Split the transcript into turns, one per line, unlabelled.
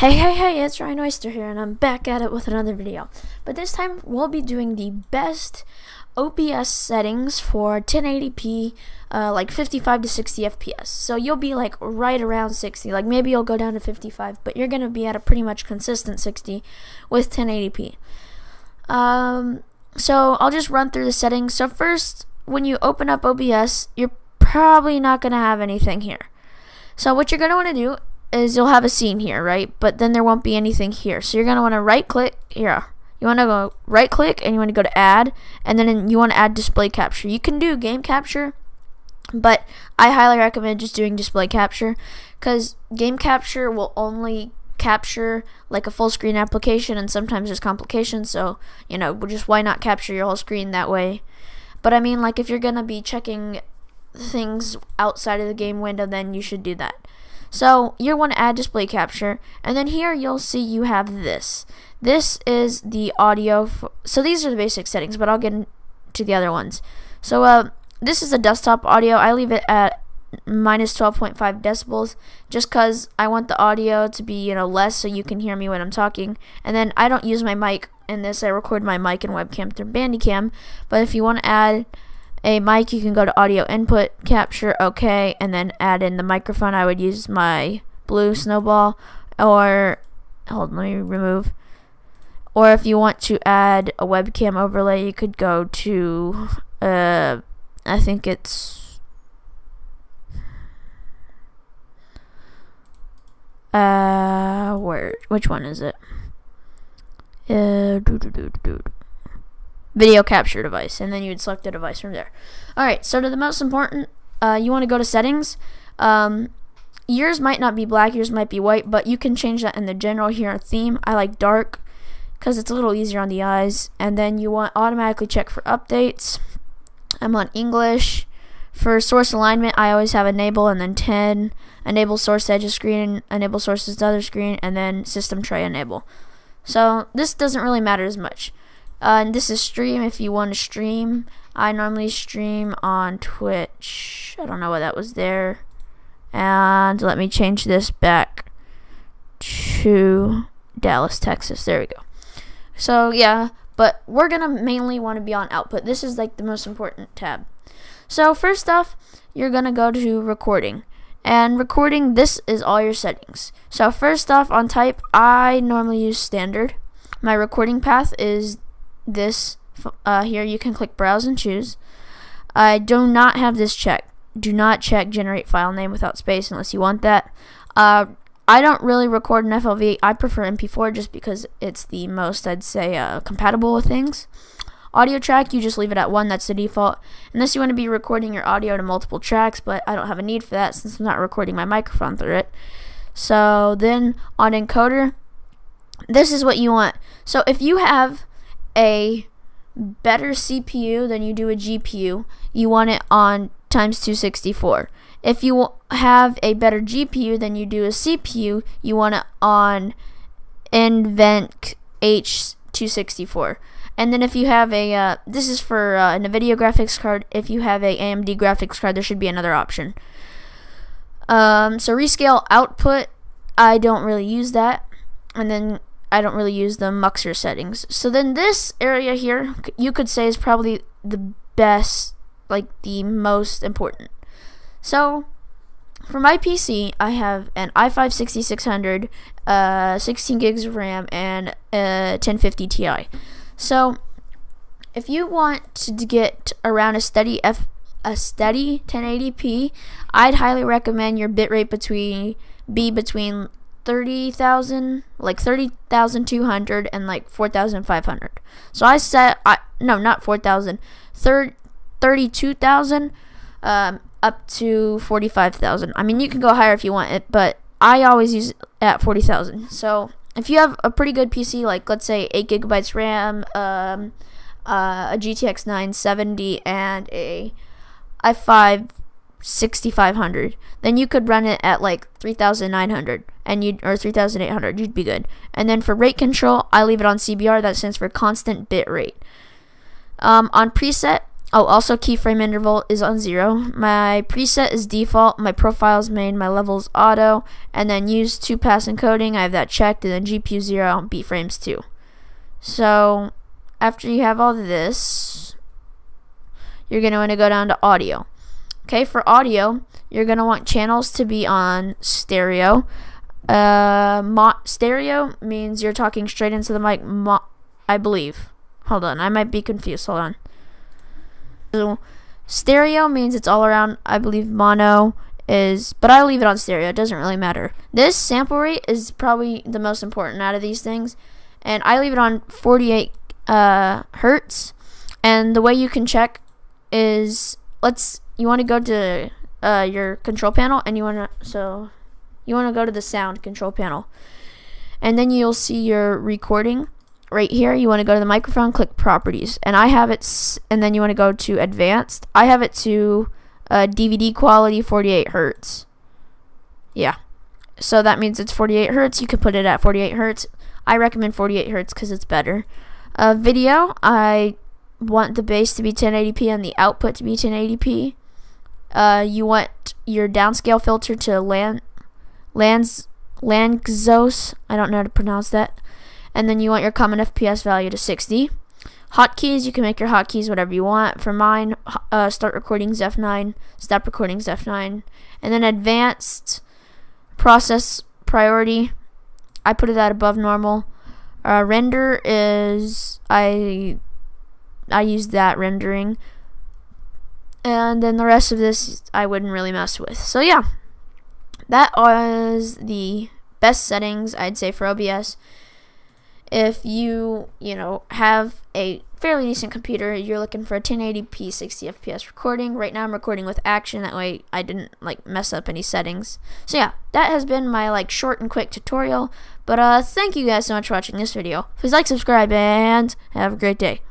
Hey, it's Ryan Oyster here, and I'm back at it with another video. But this time, we'll be doing the best OBS settings for 1080p, like 55 to 60 FPS. So you'll be like right around 60, like maybe you'll go down to 55, but you're going to be at a pretty much consistent 60 with 1080p. So I'll just run through the settings. So first, when you open up OBS, you're probably not going to have anything here. So what you're going to want to do is you'll have a scene here, right? But then there won't be anything here. So you're going to want to right click here. You want to go right click and you want to go to add, and then you want to add display capture. You can do game capture, but I highly recommend just doing display capture, because game capture will only capture like a full screen application, and sometimes there's complications. So just why not capture your whole screen that way? But I mean, like, if you're going to be checking things outside of the game window, then you should do that. So you want to add display capture, and then here you'll see you have this. This is the audio. So these are the basic settings, but I'll get into the other ones. So this is the desktop audio. I leave it at minus 12.5 decibels, just because I want the audio to be less, so you can hear me when I'm talking. And then I don't use my mic in this. I record my mic and webcam through Bandicam. But if you want to add a mic, you can go to audio input, capture, okay, and then add in the microphone. I would use my blue snowball, or hold on, let me remove. Or if you want to add a webcam overlay, you could go to I think it's which one is it? Video capture device, and then you would select a device from there. Alright, so to the most important, you want to go to settings. Yours might not be black, yours might be white, but you can change that in the general here. Theme, I like dark because it's a little easier on the eyes. And then you want automatically check for updates. I'm on English. For source alignment, I always have enable, and then 10. Enable source to edge of screen, enable sources to other screen, and then system tray enable. So this doesn't really matter as much. And this is stream if you want to stream. I normally stream on Twitch. I don't know why that was there. And let me change this back to Dallas, Texas. There we go. So yeah, but we're going to mainly want to be on output. This is like the most important tab. So first off, you're going to go to recording. And recording, this is all your settings. So first off, on type, I normally use standard. My recording path is this here. You can click browse and choose. I do not have this checked. Do not check generate file name without space unless you want that. I don't really record in FLV. I prefer MP4 just because it's the most, I'd say, compatible with things. Audio track, you just leave it at 1. That's the default, unless you want to be recording your audio to multiple tracks, but I don't have a need for that since I'm not recording my microphone through it. So then on encoder, this is what you want. So if you have a better CPU than you do a GPU, you want it on times 264. If you have a better GPU than you do a CPU, you want it on NVENC H264. And then if you have a this is for NVIDIA graphics card. If you have a AMD graphics card, there should be another option. So rescale output, I don't really use that. And then I don't really use the muxer settings. So then this area here, you could say, is probably the best, like the most important. So for my PC, I have an i5-6600, 16 gigs of RAM, and 1050 Ti. So if you want to get around a steady 1080p, I'd highly recommend your bitrate be between 30,000, like 30,200 and like 4,500. So I set, no, not 4,000, 32,000 up to 45,000. I mean, you can go higher if you want it, but I always use it at 40,000. So if you have a pretty good PC, like let's say 8 gigabytes RAM, a GTX 970, and a i5 6500, then you could run it at like 3,900 or 3,800. You'd be good. And then for rate control, I leave it on CBR. That stands for constant bit rate. On preset, Oh, also keyframe interval is on 0. My preset is default. My profile is main. My level is auto. And then use 2-pass encoding. I have that checked. And then GPU 0, B frames 2. So after you have all this, you're going to want to go down to audio. Okay, for audio, you're going to want channels to be on stereo. Stereo means you're talking straight into the mic, I believe. Hold on, I might be confused. Hold on. So, stereo means it's all around. I believe mono is, but I'll leave it on stereo. It doesn't really matter. This sample rate is probably the most important out of these things, and I leave it on 48 hertz. And the way you can check is, you want to go to your control panel, and you want to go to the sound control panel, and then you'll see your recording right here. You want to go to the microphone, click properties, and I have it, and then you want to go to advanced. I have it to DVD quality 48 hertz. Yeah, so that means it's 48 hertz. You can put it at 48 hertz. I recommend 48 hertz because it's better. Video, I want the base to be 1080p and the output to be 1080p. You want your downscale filter to Lanczos. I don't know how to pronounce that. And then you want your common FPS value to 60. Hotkeys, you can make your hotkeys whatever you want. For mine, start recordings F9, stop recordings F9. And then advanced process priority, I put it at above normal. Render is, I use that rendering. And then the rest of this I wouldn't really mess with. So yeah, that was the best settings I'd say for OBS. If you have a fairly decent computer, you're looking for a 1080p 60 FPS recording. Right now I'm recording with Action, that way I didn't mess up any settings. So yeah, that has been my short and quick tutorial. But thank you guys so much for watching this video. Please like, subscribe, and have a great day.